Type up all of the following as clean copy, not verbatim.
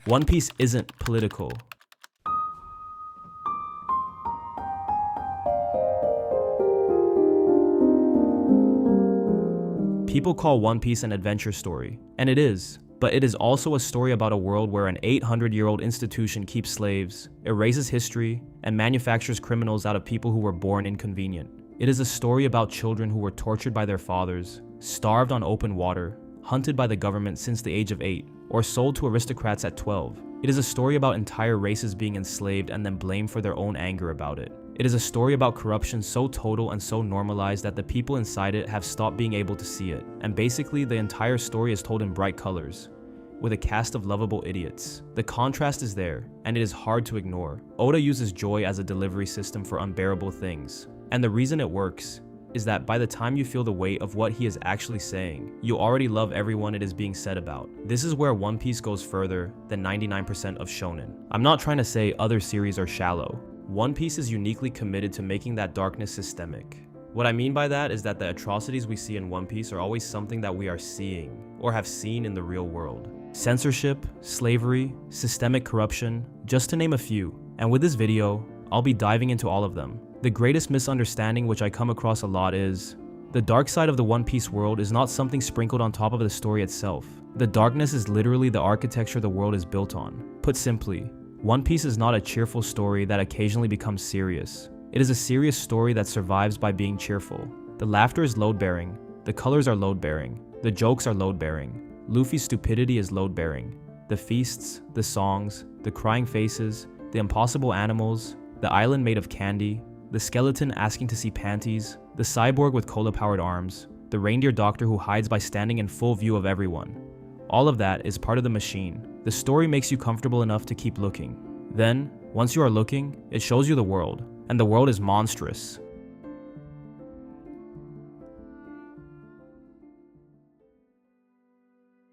One Piece isn't political. People call One Piece an adventure story, and it is, but it is also a story about a world where an 800-year-old institution keeps slaves, erases history, and manufactures criminals out of people who were born inconvenient. It is a story about children who were tortured by their fathers, starved on open water, hunted by the government since the age of 8, or sold to aristocrats at 12. It is a story about entire races being enslaved and then blamed for their own anger about it. It is a story about corruption so total and so normalized that the people inside it have stopped being able to see it. And basically, the entire story is told in bright colors, with a cast of lovable idiots. The contrast is there, and it is hard to ignore. Oda uses joy as a delivery system for unbearable things. And the reason it works is that by the time you feel the weight of what he is actually saying, you already love everyone it is being said about. This is where One Piece goes further than 99% of shonen. I'm not trying to say other series are shallow. One Piece is uniquely committed to making that darkness systemic. What I mean by that is that the atrocities we see in One Piece are always something that we are seeing, or have seen in the real world. Censorship, slavery, systemic corruption, just to name a few. And with this video, I'll be diving into all of them. The greatest misunderstanding which I come across a lot is, the dark side of the One Piece world is not something sprinkled on top of the story itself. The darkness is literally the architecture the world is built on. Put simply, One Piece is not a cheerful story that occasionally becomes serious. It is a serious story that survives by being cheerful. The laughter is load-bearing, the colors are load-bearing, the jokes are load-bearing, Luffy's stupidity is load-bearing, the feasts, the songs, the crying faces, the impossible animals, the island made of candy, the skeleton asking to see panties, the cyborg with cola-powered arms, the reindeer doctor who hides by standing in full view of everyone. All of that is part of the machine. The story makes you comfortable enough to keep looking. Then, once you are looking, it shows you the world, and the world is monstrous.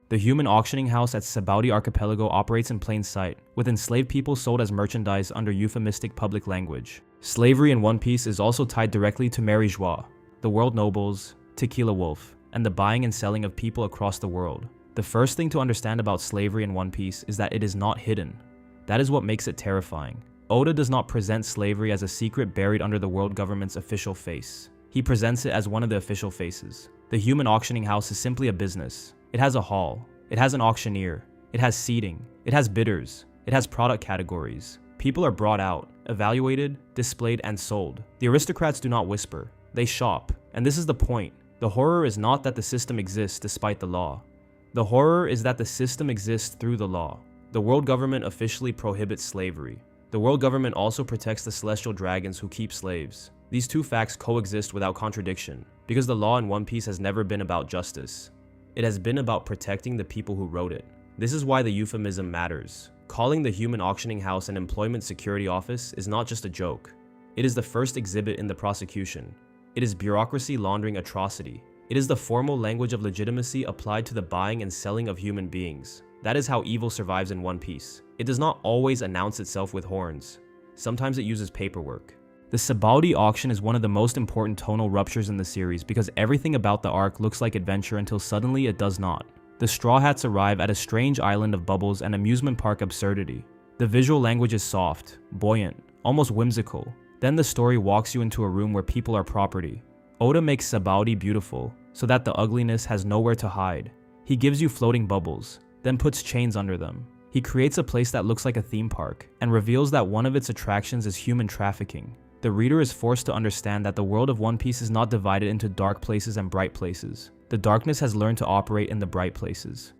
The human auctioning house at Sabaody Archipelago operates in plain sight, with enslaved people sold as merchandise under euphemistic public language. Slavery in One Piece is also tied directly to Mary Joie, the world nobles, Tequila Wolf, and the buying and selling of people across the world. The first thing to understand about slavery in One Piece is that it is not hidden. That is what makes it terrifying. Oda does not present slavery as a secret buried under the world government's official face. He presents it as one of the official faces. The human auctioning house is simply a business. It has a hall, it has an auctioneer, it has seating, it has bidders, it has product categories. People are brought out, evaluated, displayed, and sold. The aristocrats do not whisper, they shop. And this is the point. The horror is not that the system exists despite the law. The horror is that the system exists through the law. The world government officially prohibits slavery. The world government also protects the celestial dragons who keep slaves. These two facts coexist without contradiction, because the law in One Piece has never been about justice. It has been about protecting the people who wrote it. This is why the euphemism matters. Calling the human auctioning house an employment security office is not just a joke. It is the first exhibit in the prosecution. It is bureaucracy laundering atrocity. It is the formal language of legitimacy applied to the buying and selling of human beings. That is how evil survives in One Piece. It does not always announce itself with horns. Sometimes it uses paperwork. The Sabaody auction is one of the most important tonal ruptures in the series because everything about the arc looks like adventure until suddenly it does not. The Straw Hats arrive at a strange island of bubbles and amusement park absurdity. The visual language is soft, buoyant, almost whimsical. Then the story walks you into a room where people are property. Oda makes Sabaody beautiful, so that the ugliness has nowhere to hide. He gives you floating bubbles, then puts chains under them. He creates a place that looks like a theme park, and reveals that one of its attractions is human trafficking. The reader is forced to understand that the world of One Piece is not divided into dark places and bright places. The darkness has learned to operate in the bright places.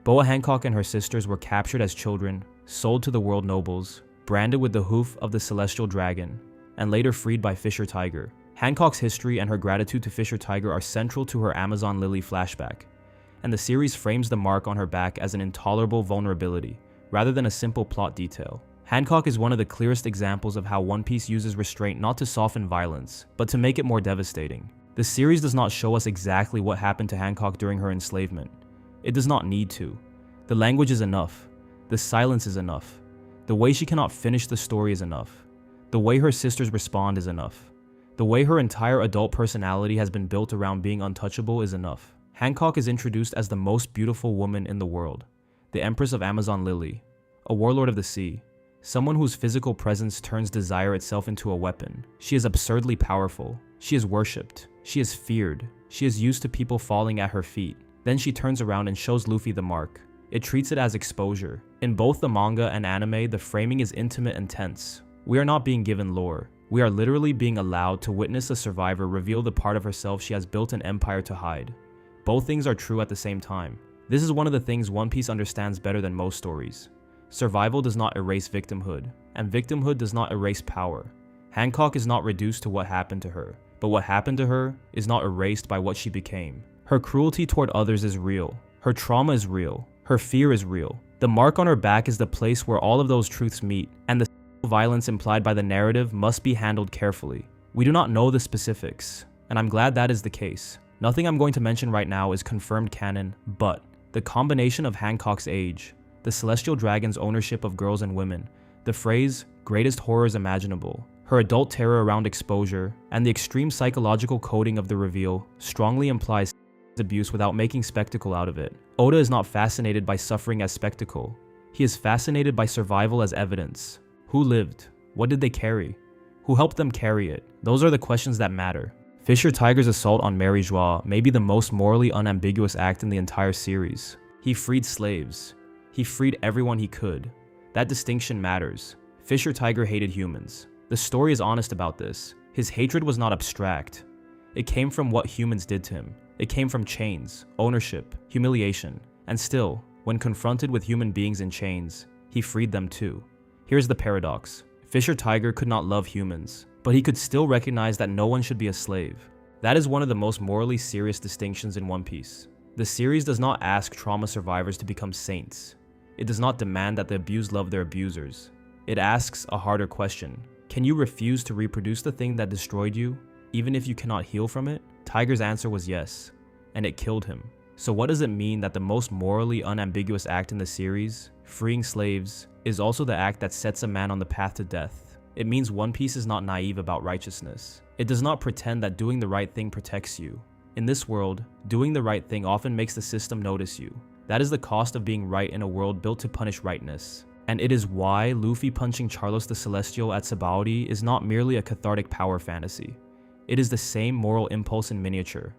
Boa Hancock and her sisters were captured as children, sold to the world nobles, branded with the hoof of the celestial dragon, and later freed by Fisher Tiger. Hancock's history and her gratitude to Fisher Tiger are central to her Amazon Lily flashback, and the series frames the mark on her back as an intolerable vulnerability, rather than a simple plot detail. Hancock is one of the clearest examples of how One Piece uses restraint not to soften violence, but to make it more devastating. The series does not show us exactly what happened to Hancock during her enslavement. It does not need to. The language is enough. The silence is enough. The way she cannot finish the story is enough. The way her sisters respond is enough. The way her entire adult personality has been built around being untouchable is enough. Hancock is introduced as the most beautiful woman in the world. the Empress of Amazon Lily, a warlord of the sea, someone whose physical presence turns desire itself into a weapon. She is absurdly powerful. She is worshipped. She is feared. She is used to people falling at her feet. Then she turns around and shows Luffy the mark. It treats it as exposure. In both the manga and anime, the framing is intimate and tense. We are not being given lore. We are literally being allowed to witness a survivor reveal the part of herself she has built an empire to hide. Both things are true at the same time. This is one of the things One Piece understands better than most stories. Survival does not erase victimhood, and victimhood does not erase power. Hancock is not reduced to what happened to her, but what happened to her is not erased by what she became. Her cruelty toward others is real. Her trauma is real. Her fear is real. The mark on her back is the place where all of those truths meet, and the violence implied by the narrative must be handled carefully. We do not know the specifics, and I'm glad that is the case. Nothing I'm going to mention right now is confirmed canon, but the combination of Hancock's age, the Celestial Dragon's ownership of girls and women, the phrase, greatest horrors imaginable, her adult terror around exposure, and the extreme psychological coding of the reveal strongly implies abuse without making spectacle out of it. Oda is not fascinated by suffering as spectacle. He is fascinated by survival as evidence. Who lived? What did they carry? Who helped them carry it? Those are the questions that matter. Fisher Tiger's assault on Mary Joie may be the most morally unambiguous act in the entire series. He freed slaves. He freed everyone he could. That distinction matters. Fisher Tiger hated humans. The story is honest about this. His hatred was not abstract. It came from what humans did to him. It came from chains, ownership, humiliation, and still, when confronted with human beings in chains, he freed them too. Here's the paradox. Fisher Tiger could not love humans, but he could still recognize that no one should be a slave. That is one of the most morally serious distinctions in One Piece. The series does not ask trauma survivors to become saints. It does not demand that the abused love their abusers. It asks a harder question. Can you refuse to reproduce the thing that destroyed you, even if you cannot heal from it? Tiger's answer was yes, and it killed him. So what does it mean that the most morally unambiguous act in the series, freeing slaves, is also the act that sets a man on the path to death? It means One Piece is not naive about righteousness. It does not pretend that doing the right thing protects you. In this world, doing the right thing often makes the system notice you. That is the cost of being right in a world built to punish rightness. And it is why Luffy punching Charlos the Celestial at Sabaody is not merely a cathartic power fantasy. It is the same moral impulse in miniature.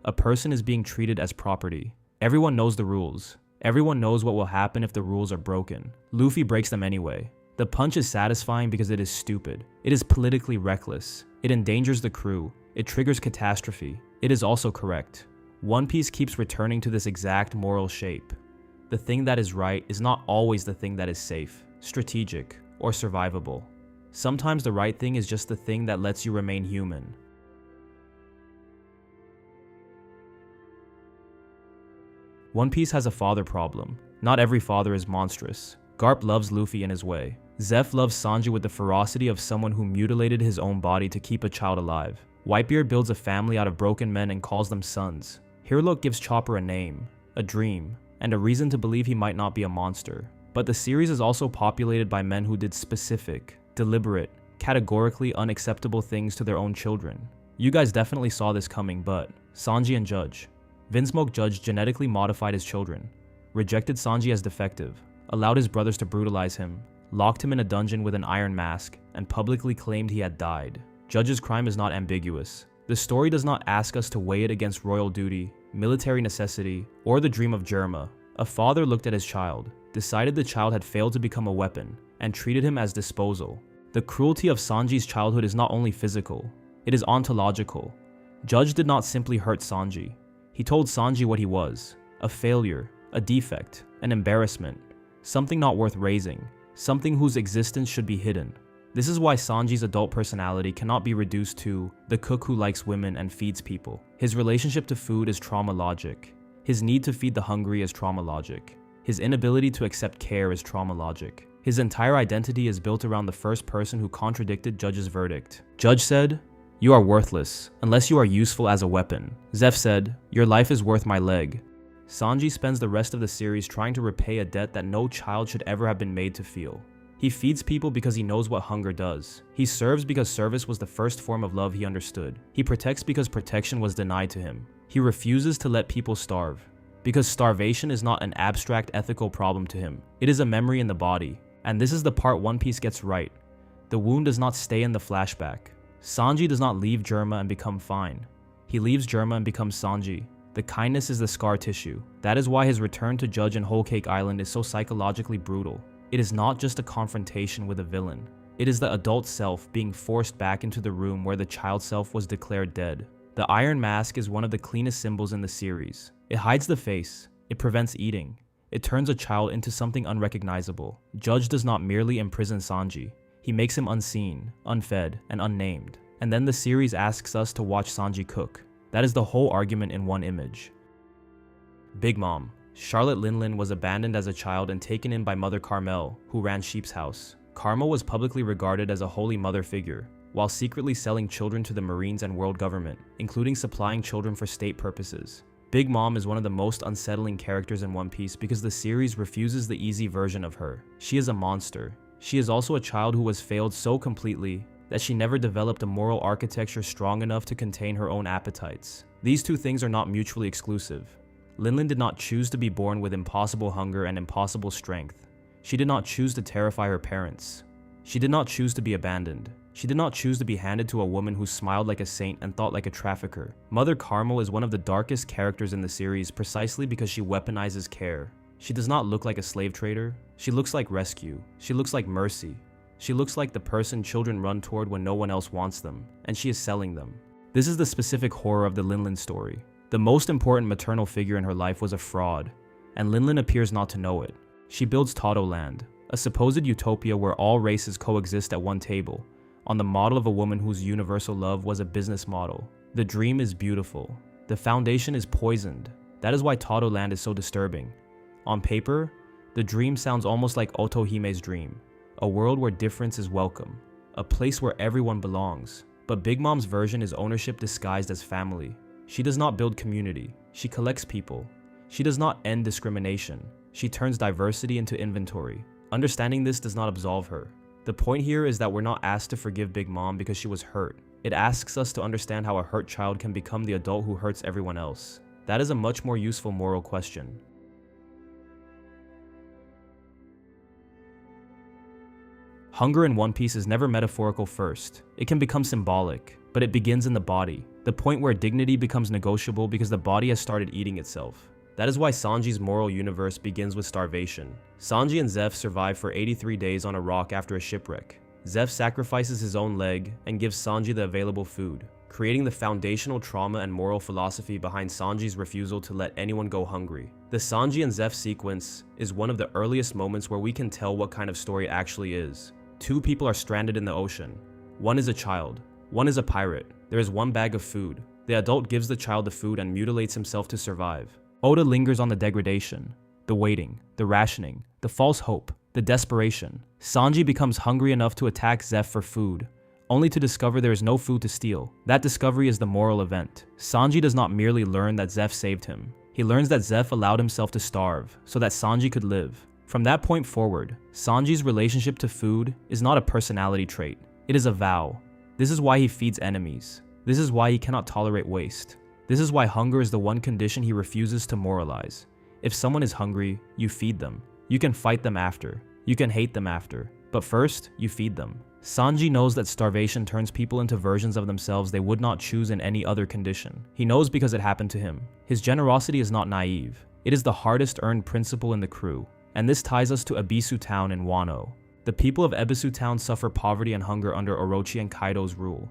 A person is being treated as property. Everyone knows the rules. Everyone knows what will happen if the rules are broken. Luffy breaks them anyway. The punch is satisfying because it is stupid. It is politically reckless. It endangers the crew. It triggers catastrophe. It is also correct. One Piece keeps returning to this exact moral shape. The thing that is right is not always the thing that is safe, strategic, or survivable. Sometimes the right thing is just the thing that lets you remain human. One Piece has a father problem. Not every father is monstrous. Garp loves Luffy in his way. Zeph loves Sanji with the ferocity of someone who mutilated his own body to keep a child alive. Whitebeard builds a family out of broken men and calls them sons. Hirlook gives Chopper a name, a dream, and a reason to believe he might not be a monster. But the series is also populated by men who did specific, deliberate, categorically unacceptable things to their own children. You guys definitely saw this coming, but Sanji and Judge. Vinsmoke Judge genetically modified his children, rejected Sanji as defective, allowed his brothers to brutalize him, locked him in a dungeon with an iron mask, and publicly claimed he had died. Judge's crime is not ambiguous. The story does not ask us to weigh it against royal duty, military necessity, or the dream of Germa. A father looked at his child, decided the child had failed to become a weapon, and treated him as disposal. The cruelty of Sanji's childhood is not only physical, it is ontological. Judge did not simply hurt Sanji. He told Sanji what he was, a failure, a defect, an embarrassment, something not worth raising, something whose existence should be hidden. This is why Sanji's adult personality cannot be reduced to the cook who likes women and feeds people. His relationship to food is trauma logic. His need to feed the hungry is trauma logic. His inability to accept care is trauma logic. His entire identity is built around the first person who contradicted Judge's verdict. Judge said, "You are worthless, unless you are useful as a weapon." Zeph said, "Your life is worth my leg." Sanji spends the rest of the series trying to repay a debt that no child should ever have been made to feel. He feeds people because he knows what hunger does. He serves because service was the first form of love he understood. He protects because protection was denied to him. He refuses to let people starve because starvation is not an abstract ethical problem to him. It is a memory in the body. And this is the part One Piece gets right. The wound does not stay in the flashback. Sanji does not leave Germa and become fine. He leaves Germa and becomes Sanji. The kindness is the scar tissue. That is why his return to Judge and Whole Cake Island is so psychologically brutal. It is not just a confrontation with a villain. It is the adult self being forced back into the room where the child self was declared dead. The Iron Mask is one of the cleanest symbols in the series. It hides the face. It prevents eating. It turns a child into something unrecognizable. Judge does not merely imprison Sanji. He makes him unseen, unfed, and unnamed. And then the series asks us to watch Sanji cook. That is the whole argument in one image. Big Mom. Charlotte Linlin was abandoned as a child and taken in by Mother Carmel, who ran Sheep's House. Carmel was publicly regarded as a holy mother figure, while secretly selling children to the Marines and world government, including supplying children for state purposes. Big Mom is one of the most unsettling characters in One Piece because the series refuses the easy version of her. She is a monster. She is also a child who was failed so completely that she never developed a moral architecture strong enough to contain her own appetites. These two things are not mutually exclusive. Linlin did not choose to be born with impossible hunger and impossible strength. She did not choose to terrify her parents. She did not choose to be abandoned. She did not choose to be handed to a woman who smiled like a saint and thought like a trafficker. Mother Carmel is one of the darkest characters in the series precisely because she weaponizes care. She does not look like a slave trader. She looks like rescue. She looks like mercy. She looks like the person children run toward when no one else wants them, and she is selling them. This is the specific horror of the Linlin story. The most important maternal figure in her life was a fraud, and Linlin appears not to know it. She builds Todo Land, a supposed utopia where all races coexist at one table, on the model of a woman whose universal love was a business model. The dream is beautiful. The foundation is poisoned. That is why Todo Land is so disturbing. On paper, the dream sounds almost like Otohime's dream, a world where difference is welcome, a place where everyone belongs. But Big Mom's version is ownership disguised as family. She does not build community. She collects people. She does not end discrimination. She turns diversity into inventory. Understanding this does not absolve her. The point here is that we're not asked to forgive Big Mom because she was hurt. It asks us to understand how a hurt child can become the adult who hurts everyone else. That is a much more useful moral question. Hunger in One Piece is never metaphorical first. It can become symbolic, but it begins in the body, the point where dignity becomes negotiable because the body has started eating itself. That is why Sanji's moral universe begins with starvation. Sanji and Zeph survive for 83 days on a rock after a shipwreck. Zeph sacrifices his own leg and gives Sanji the available food, creating the foundational trauma and moral philosophy behind Sanji's refusal to let anyone go hungry. The Sanji and Zeph sequence is one of the earliest moments where we can tell what kind of story it actually is. Two people are stranded in the ocean. One is a child. One is a pirate. There is one bag of food. The adult gives the child the food and mutilates himself to survive. Oda lingers on the degradation, the waiting, the rationing, the false hope, the desperation. Sanji becomes hungry enough to attack Zeph for food, only to discover there is no food to steal. That discovery is the moral event. Sanji does not merely learn that Zeph saved him. He learns that Zeph allowed himself to starve so that Sanji could live. From that point forward, Sanji's relationship to food is not a personality trait. It is a vow. This is why he feeds enemies. This is why he cannot tolerate waste. This is why hunger is the one condition he refuses to moralize. If someone is hungry, you feed them. You can fight them after. You can hate them after. But first, you feed them. Sanji knows that starvation turns people into versions of themselves they would not choose in any other condition. He knows because it happened to him. His generosity is not naive. It is the hardest earned principle in the crew. And this ties us to Ebisu Town in Wano. The people of Ebisu Town suffer poverty and hunger under Orochi and Kaido's rule.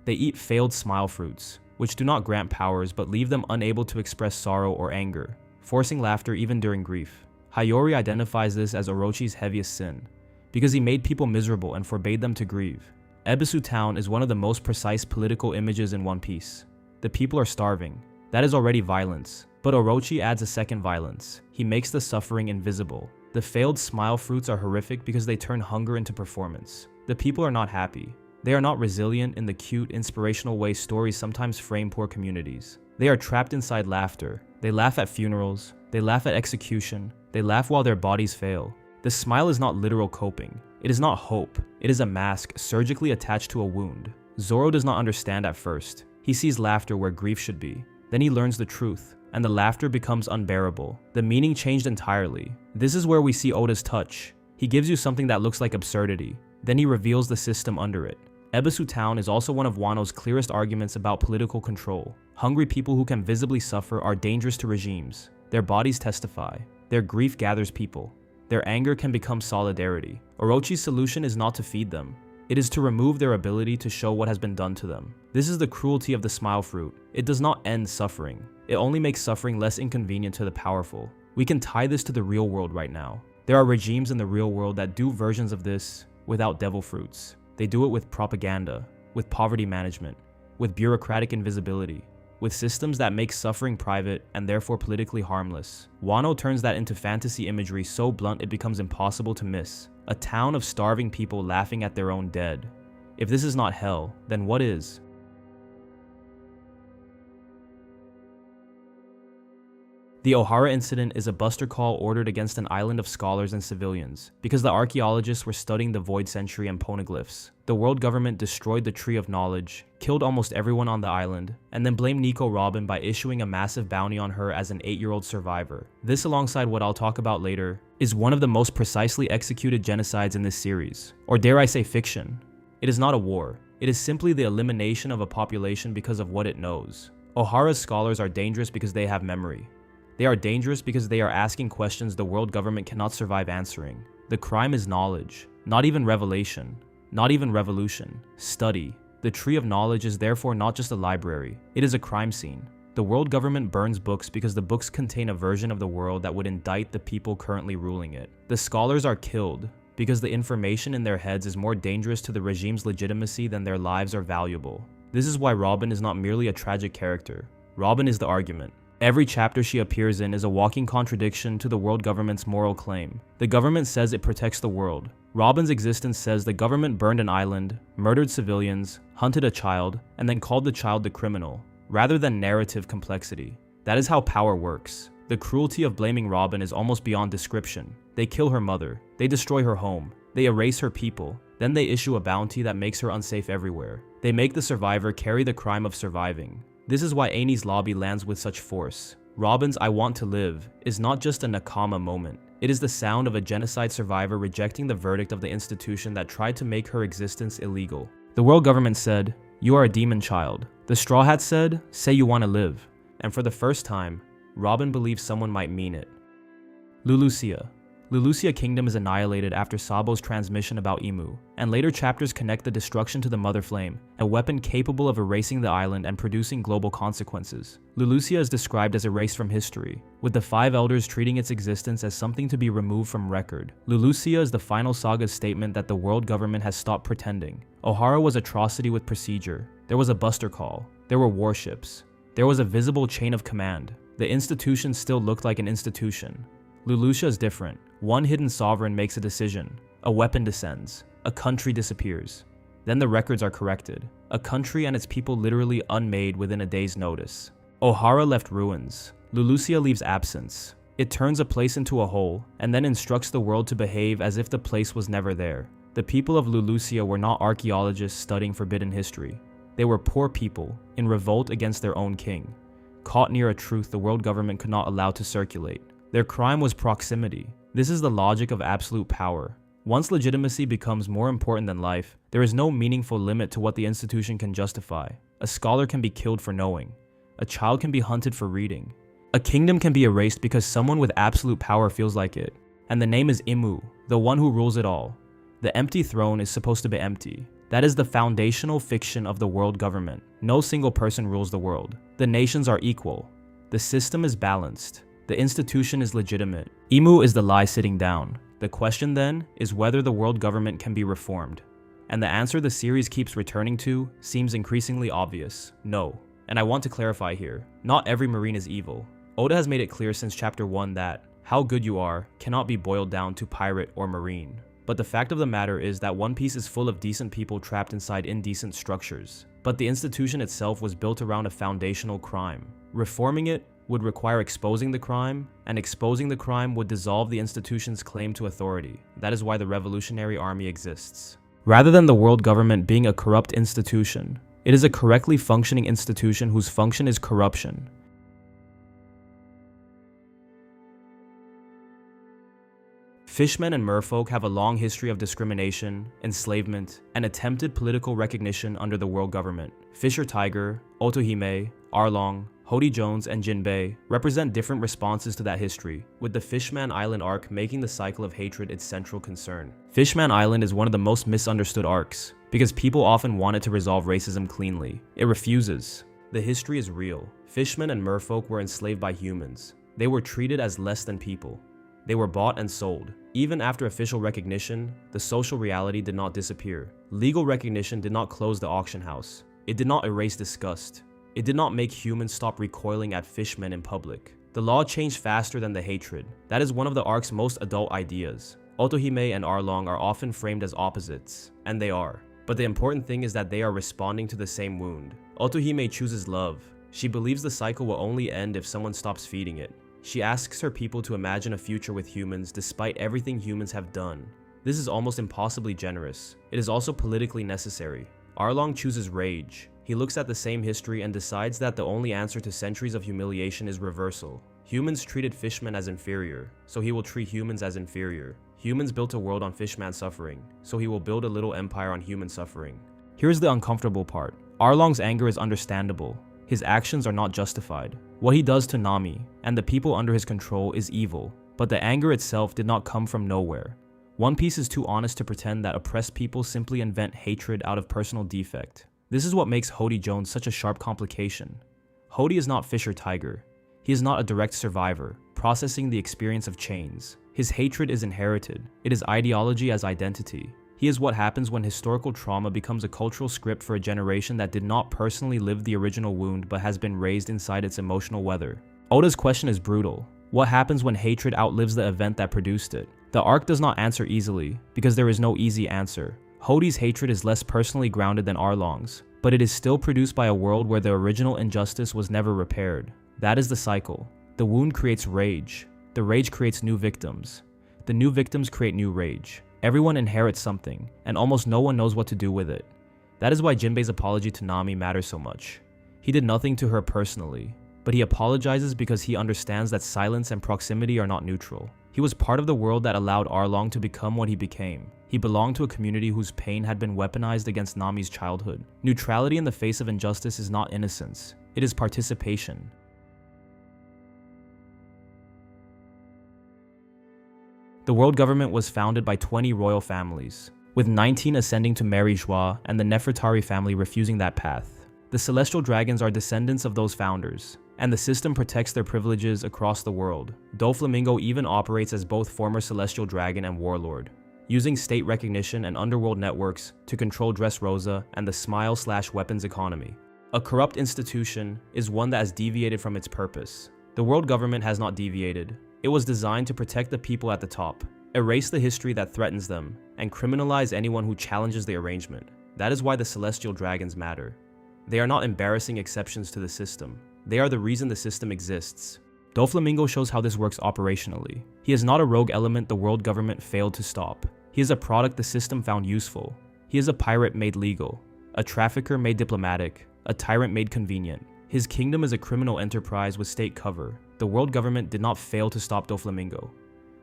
They eat failed smile fruits, which do not grant powers but leave them unable to express sorrow or anger, forcing laughter even during grief. Hiyori identifies this as Orochi's heaviest sin, because he made people miserable and forbade them to grieve. Ebisu Town is one of the most precise political images in One Piece. The people are starving. That is already violence. But Orochi adds a second violence. He makes the suffering invisible. The failed smile fruits are horrific because they turn hunger into performance. The people are not happy. They are not resilient in the cute, inspirational way stories sometimes frame poor communities. They are trapped inside laughter. They laugh at funerals. They laugh at execution. They laugh while their bodies fail. The smile is not literal coping. It is not hope. It is a mask surgically attached to a wound. Zoro does not understand at first. He sees laughter where grief should be. Then he learns the truth. and the laughter becomes unbearable. The meaning changed entirely. This is where we see Oda's touch. He gives you something that looks like absurdity, then he reveals the system under it. Ebisu Town is also one of Wano's clearest arguments about political control. Hungry people who can visibly suffer are dangerous to regimes. Their bodies testify. Their grief gathers people. Their anger can become solidarity. Orochi's solution is not to feed them. It is to remove their ability to show what has been done to them. This is the cruelty of the smile fruit. It does not end suffering. It only makes suffering less inconvenient to the powerful. We can tie this to the real world right now. There are regimes in the real world that do versions of this without devil fruits. They do it with propaganda, with poverty management, with bureaucratic invisibility, with systems that make suffering private and therefore politically harmless. Wano turns that into fantasy imagery so blunt it becomes impossible to miss. A town of starving people laughing at their own dead. If this is not hell, then what is? The Ohara incident is a buster call ordered against an island of scholars and civilians because the archaeologists were studying the Void Century and poneglyphs. The world government destroyed the Tree of Knowledge, killed almost everyone on the island, and then blamed Nico Robin by issuing a massive bounty on her as an 8-year-old survivor. This, alongside what I'll talk about later, is one of the most precisely executed genocides in this series, or dare I say fiction. It is not a war. It is simply the elimination of a population because of what it knows. Ohara's scholars are dangerous because they have memory. They are dangerous because they are asking questions the world government cannot survive answering. The crime is knowledge, not even revelation, not even revolution, study. The Tree of Knowledge is therefore not just a library, it is a crime scene. The world government burns books because the books contain a version of the world that would indict the people currently ruling it. The scholars are killed because the information in their heads is more dangerous to the regime's legitimacy than their lives are valuable. This is why Robin is not merely a tragic character. Robin is the argument. Every chapter she appears in is a walking contradiction to the world government's moral claim. The government says it protects the world. Robin's existence says the government burned an island, murdered civilians, hunted a child, and then called the child the criminal, rather than narrative complexity. That is how power works. The cruelty of blaming Robin is almost beyond description. They kill her mother, they destroy her home, they erase her people, then they issue a bounty that makes her unsafe everywhere. They make the survivor carry the crime of surviving. This is why Ani's lobby lands with such force. Robin's "I want to live" is not just a Nakama moment. It is the sound of a genocide survivor rejecting the verdict of the institution that tried to make her existence illegal. The world government said, "You are a demon child." The Straw Hats said, "Say you want to live." And for the first time, Robin believes someone might mean it. Lulusia. Lulusia Kingdom is annihilated after Sabo's transmission about Imu, and later chapters connect the destruction to the Mother Flame, a weapon capable of erasing the island and producing global consequences. Lulusia is described as erased from history, with the Five Elders treating its existence as something to be removed from record. Lulusia is the final saga's statement that the world government has stopped pretending. Ohara was atrocity with procedure. There was a buster call. There were warships. There was a visible chain of command. The institution still looked like an institution. Lulusia is different. One hidden sovereign makes a decision. A weapon descends. A country disappears. Then the records are corrected. A country and its people literally unmade within a day's notice. Ohara left ruins. Lulusia leaves absence. It turns a place into a whole, and then instructs the world to behave as if the place was never there. The people of Lulusia were not archaeologists studying forbidden history. They were poor people, in revolt against their own king, caught near a truth the world government could not allow to circulate. Their crime was proximity. This is the logic of absolute power. Once legitimacy becomes more important than life, there is no meaningful limit to what the institution can justify. A scholar can be killed for knowing. A child can be hunted for reading. A kingdom can be erased because someone with absolute power feels like it. And the name is Imu, the one who rules it all. The empty throne is supposed to be empty. That is the foundational fiction of the world government. No single person rules the world. The nations are equal. The system is balanced. The institution is legitimate. Imu is the lie sitting down. The question then is whether the world government can be reformed. And the answer the series keeps returning to seems increasingly obvious: no. And I want to clarify here, not every Marine is evil. Oda has made it clear since chapter 1 that how good you are cannot be boiled down to pirate or Marine. But the fact of the matter is that One Piece is full of decent people trapped inside indecent structures. But the institution itself was built around a foundational crime. Reforming it would require exposing the crime, and exposing the crime would dissolve the institution's claim to authority. That is why the Revolutionary Army exists. Rather than the world government being a corrupt institution, it is a correctly functioning institution whose function is corruption. Fishmen and merfolk have a long history of discrimination, enslavement, and attempted political recognition under the world government. Fisher Tiger, Otohime, Arlong, Hody Jones, and Jinbei represent different responses to that history, with the Fishman Island arc making the cycle of hatred its central concern. Fishman Island is one of the most misunderstood arcs, because people often want it to resolve racism cleanly. It refuses. The history is real. Fishmen and merfolk were enslaved by humans. They were treated as less than people. They were bought and sold. Even after official recognition, the social reality did not disappear. Legal recognition did not close the auction house. It did not erase disgust. It did not make humans stop recoiling at fishmen in public. The law changed faster than the hatred. That is one of the arc's most adult ideas. Otohime and Arlong are often framed as opposites, and they are. But the important thing is that they are responding to the same wound. Otohime chooses love. She believes the cycle will only end if someone stops feeding it. She asks her people to imagine a future with humans despite everything humans have done. This is almost impossibly generous. It is also politically necessary. Arlong chooses rage. He looks at the same history and decides that the only answer to centuries of humiliation is reversal. Humans treated fishmen as inferior, so he will treat humans as inferior. Humans built a world on fishman suffering, so he will build a little empire on human suffering. Here's the uncomfortable part. Arlong's anger is understandable. His actions are not justified. What he does to Nami and the people under his control is evil, but the anger itself did not come from nowhere. One Piece is too honest to pretend that oppressed people simply invent hatred out of personal defect. This is what makes Hody Jones such a sharp complication. Hody is not Fisher Tiger. He is not a direct survivor, processing the experience of chains. His hatred is inherited. It is ideology as identity. He is what happens when historical trauma becomes a cultural script for a generation that did not personally live the original wound but has been raised inside its emotional weather. Oda's question is brutal. What happens when hatred outlives the event that produced it? The arc does not answer easily, because there is no easy answer. Hody's hatred is less personally grounded than Arlong's, but it is still produced by a world where the original injustice was never repaired. That is the cycle. The wound creates rage. The rage creates new victims. The new victims create new rage. Everyone inherits something, and almost no one knows what to do with it. That is why Jinbei's apology to Nami matters so much. He did nothing to her personally, but he apologizes because he understands that silence and proximity are not neutral. He was part of the world that allowed Arlong to become what he became. He belonged to a community whose pain had been weaponized against Nami's childhood. Neutrality in the face of injustice is not innocence. It is participation. The world government was founded by 20 royal families, with 19 ascending to marry Joie and the Nefertari family refusing that path. The celestial dragons are descendants of those founders, and the system protects their privileges across the world. Doflamingo even operates as both former celestial dragon and warlord, using state recognition and underworld networks to control Dressrosa and the smile/weapons economy. A corrupt institution is one that has deviated from its purpose. The world government has not deviated. It was designed to protect the people at the top, erase the history that threatens them, and criminalize anyone who challenges the arrangement. That is why the celestial dragons matter. They are not embarrassing exceptions to the system. They are the reason the system exists. Doflamingo shows how this works operationally. He is not a rogue element the world government failed to stop. He is a product the system found useful. He is a pirate made legal, a trafficker made diplomatic, a tyrant made convenient. His kingdom is a criminal enterprise with state cover. The world government did not fail to stop Doflamingo.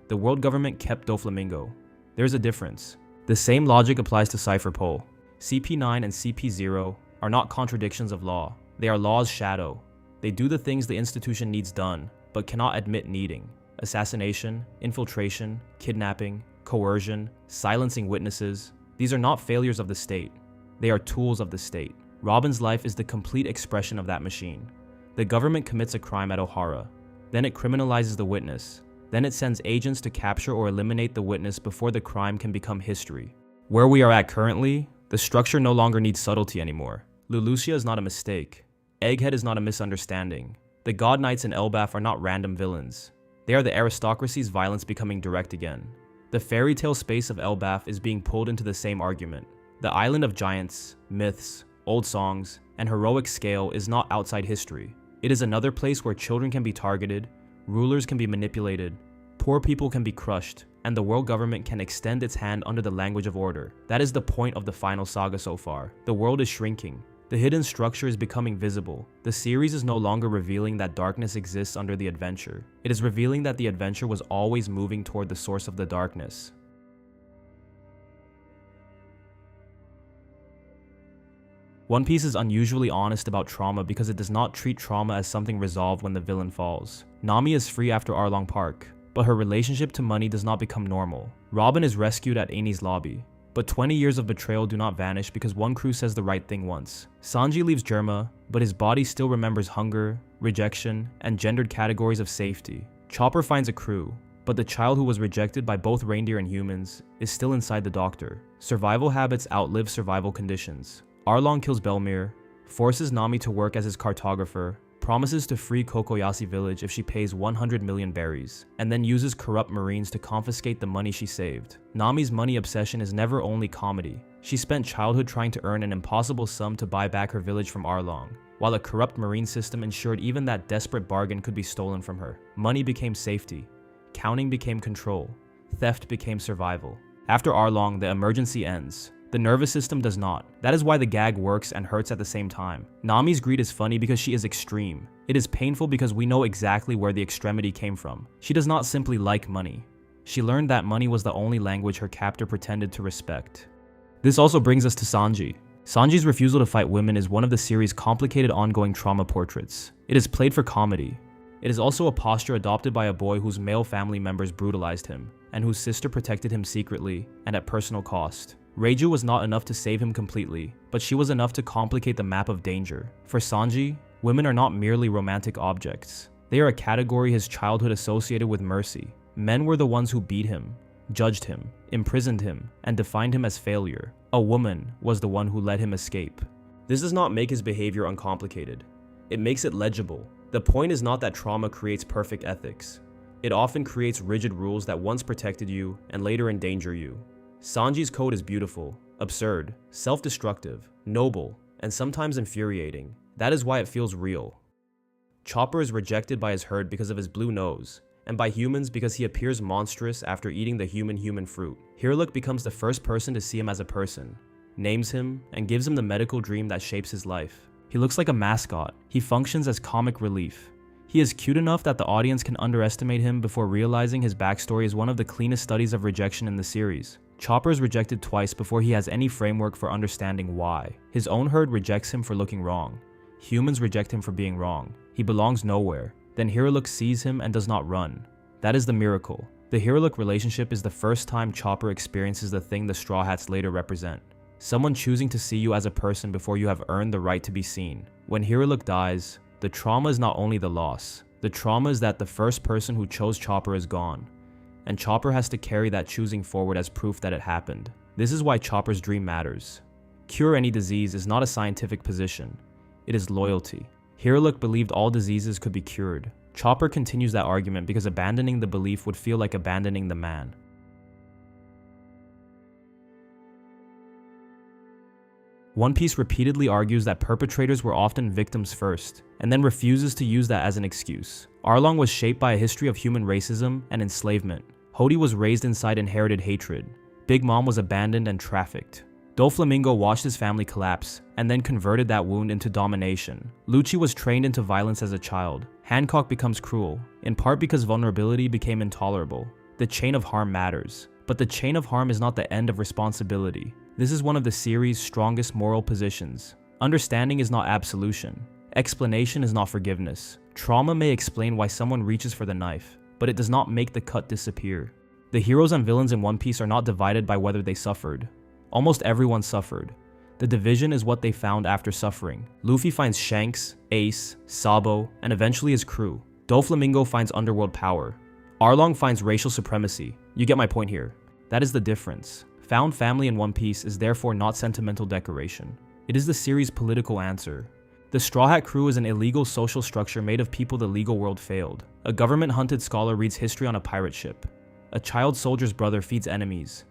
The world government kept Doflamingo. There is a difference. The same logic applies to Cypher Pole. CP9 and CP0 are not contradictions of law. They are law's shadow. They do the things the institution needs done, but cannot admit needing. Assassination, infiltration, kidnapping, coercion, silencing witnesses. These are not failures of the state. They are tools of the state. Robin's life is the complete expression of that machine. The government commits a crime at Ohara. Then it criminalizes the witness. Then it sends agents to capture or eliminate the witness before the crime can become history. Where we are at currently, the structure no longer needs subtlety anymore. Lulusia is not a mistake. Egghead is not a misunderstanding. The God Knights in Elbaf are not random villains. They are the aristocracy's violence becoming direct again. The fairy tale space of Elbaf is being pulled into the same argument. The island of giants, myths, old songs, and heroic scale is not outside history. It is another place where children can be targeted, rulers can be manipulated, poor people can be crushed, and the world government can extend its hand under the language of order. That is the point of the final saga so far. The world is shrinking. The hidden structure is becoming visible. The series is no longer revealing that darkness exists under the adventure. It is revealing that the adventure was always moving toward the source of the darkness. One Piece is unusually honest about trauma because it does not treat trauma as something resolved when the villain falls. Nami is free after Arlong Park, but her relationship to money does not become normal. Robin is rescued at Eni's lobby, but 20 years of betrayal do not vanish because one crew says the right thing once. Sanji leaves Germa, but his body still remembers hunger, rejection, and gendered categories of safety. Chopper finds a crew, but the child who was rejected by both reindeer and humans is still inside the doctor. Survival habits outlive survival conditions. Arlong kills Belmir, forces Nami to work as his cartographer, promises to free Kokoyashi village if she pays 100 million berries, and then uses corrupt marines to confiscate the money she saved. Nami's money obsession is never only comedy. She spent childhood trying to earn an impossible sum to buy back her village from Arlong, while a corrupt marine system ensured even that desperate bargain could be stolen from her. Money became safety. Counting became control. Theft became survival. After Arlong, the emergency ends. The nervous system does not. That is why the gag works and hurts at the same time. Nami's greed is funny because she is extreme. It is painful because we know exactly where the extremity came from. She does not simply like money. She learned that money was the only language her captor pretended to respect. This also brings us to Sanji. Sanji's refusal to fight women is one of the series' complicated ongoing trauma portraits. It is played for comedy. It is also a posture adopted by a boy whose male family members brutalized him, and whose sister protected him secretly and at personal cost. Reiju was not enough to save him completely, but she was enough to complicate the map of danger. For Sanji, women are not merely romantic objects. They are a category his childhood associated with mercy. Men were the ones who beat him, judged him, imprisoned him, and defined him as failure. A woman was the one who let him escape. This does not make his behavior uncomplicated. It makes it legible. The point is not that trauma creates perfect ethics. It often creates rigid rules that once protected you and later endanger you. Sanji's code is beautiful, absurd, self-destructive, noble, and sometimes infuriating. That is why it feels real. Chopper is rejected by his herd because of his blue nose, and by humans because he appears monstrous after eating the human fruit. Hiruluk becomes the first person to see him as a person, names him, and gives him the medical dream that shapes his life. He looks like a mascot. He functions as comic relief. He is cute enough that the audience can underestimate him before realizing his backstory is one of the cleanest studies of rejection in the series. Chopper is rejected twice before he has any framework for understanding why. His own herd rejects him for looking wrong. Humans reject him for being wrong. He belongs nowhere. Then Hiruluk sees him and does not run. That is the miracle. The Hiruluk relationship is the first time Chopper experiences the thing the Straw Hats later represent. Someone choosing to see you as a person before you have earned the right to be seen. When Hiruluk dies, the trauma is not only the loss. The trauma is that the first person who chose Chopper is gone. And Chopper has to carry that choosing forward as proof that it happened. This is why Chopper's dream matters. Cure any disease is not a scientific position. It is loyalty. Hiruluk believed all diseases could be cured. Chopper continues that argument because abandoning the belief would feel like abandoning the man. One Piece repeatedly argues that perpetrators were often victims first, and then refuses to use that as an excuse. Arlong was shaped by a history of human racism and enslavement. Hody was raised inside inherited hatred. Big Mom was abandoned and trafficked. Doflamingo watched his family collapse, and then converted that wound into domination. Lucci was trained into violence as a child. Hancock becomes cruel, in part because vulnerability became intolerable. The chain of harm matters, but the chain of harm is not the end of responsibility. This is one of the series' strongest moral positions. Understanding is not absolution. Explanation is not forgiveness. Trauma may explain why someone reaches for the knife, but it does not make the cut disappear. The heroes and villains in One Piece are not divided by whether they suffered. Almost everyone suffered. The division is what they found after suffering. Luffy finds Shanks, Ace, Sabo, and eventually his crew. Doflamingo finds underworld power. Arlong finds racial supremacy. You get my point here. That is the difference. Found family in One Piece is therefore not sentimental decoration. It is the series' political answer. The Straw Hat Crew is an illegal social structure made of people the legal world failed. A government-hunted scholar reads history on a pirate ship. A child soldier's brother feeds enemies.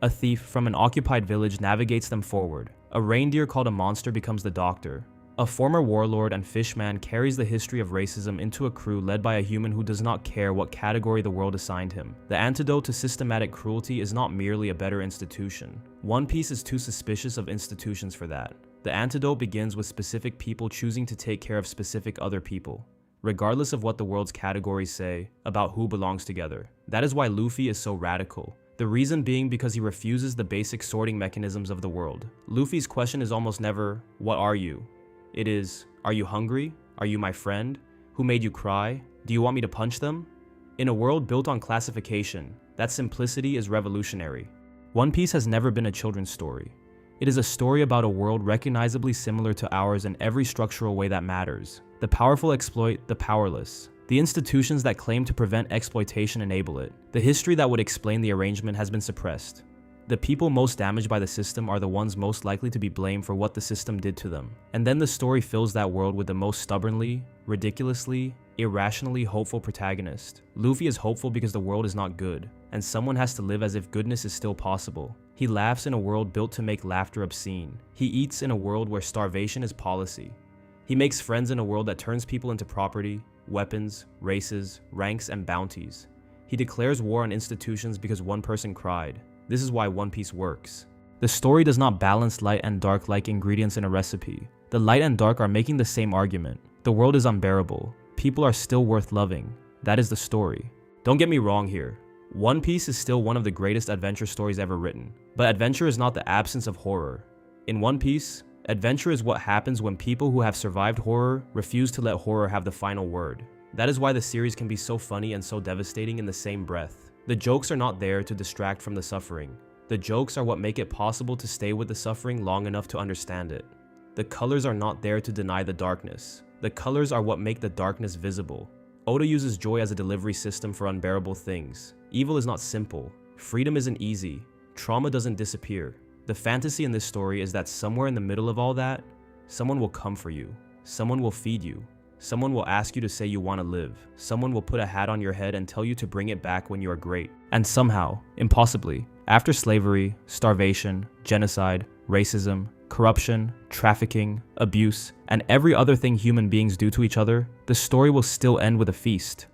A thief from an occupied village navigates them forward. A reindeer called a monster becomes the doctor. A former warlord and fishman carries the history of racism into a crew led by a human who does not care what category the world assigned him. The antidote to systematic cruelty is not merely a better institution. One Piece is too suspicious of institutions for that. The antidote begins with specific people choosing to take care of specific other people, regardless of what the world's categories say about who belongs together. That is why Luffy is so radical. The reason being because he refuses the basic sorting mechanisms of the world. Luffy's question is almost never, "What are you?" It is, "Are you hungry? Are you my friend? Who made you cry? Do you want me to punch them?" In a world built on classification, that simplicity is revolutionary. One Piece has never been a children's story. It is a story about a world recognizably similar to ours in every structural way that matters. The powerful exploit the powerless. The institutions that claim to prevent exploitation enable it. The history that would explain the arrangement has been suppressed. The people most damaged by the system are the ones most likely to be blamed for what the system did to them. And then the story fills that world with the most stubbornly, ridiculously, irrationally hopeful protagonist. Luffy is hopeful because the world is not good, and someone has to live as if goodness is still possible. He laughs in a world built to make laughter obscene. He eats in a world where starvation is policy. He makes friends in a world that turns people into property, weapons, races, ranks, and bounties. He declares war on institutions because one person cried. This is why One Piece works. The story does not balance light and dark like ingredients in a recipe. The light and dark are making the same argument. The world is unbearable. People are still worth loving. That is the story. Don't get me wrong here. One Piece is still one of the greatest adventure stories ever written. But adventure is not the absence of horror. In One Piece, adventure is what happens when people who have survived horror refuse to let horror have the final word. That is why the series can be so funny and so devastating in the same breath. The jokes are not there to distract from the suffering. The jokes are what make it possible to stay with the suffering long enough to understand it. The colors are not there to deny the darkness. The colors are what make the darkness visible. Oda uses joy as a delivery system for unbearable things. Evil is not simple. Freedom isn't easy. Trauma doesn't disappear. The fantasy in this story is that somewhere in the middle of all that, someone will come for you. Someone will feed you. Someone will ask you to say you want to live. Someone will put a hat on your head and tell you to bring it back when you are great. And somehow, impossibly, after slavery, starvation, genocide, racism, corruption, trafficking, abuse, and every other thing human beings do to each other, the story will still end with a feast.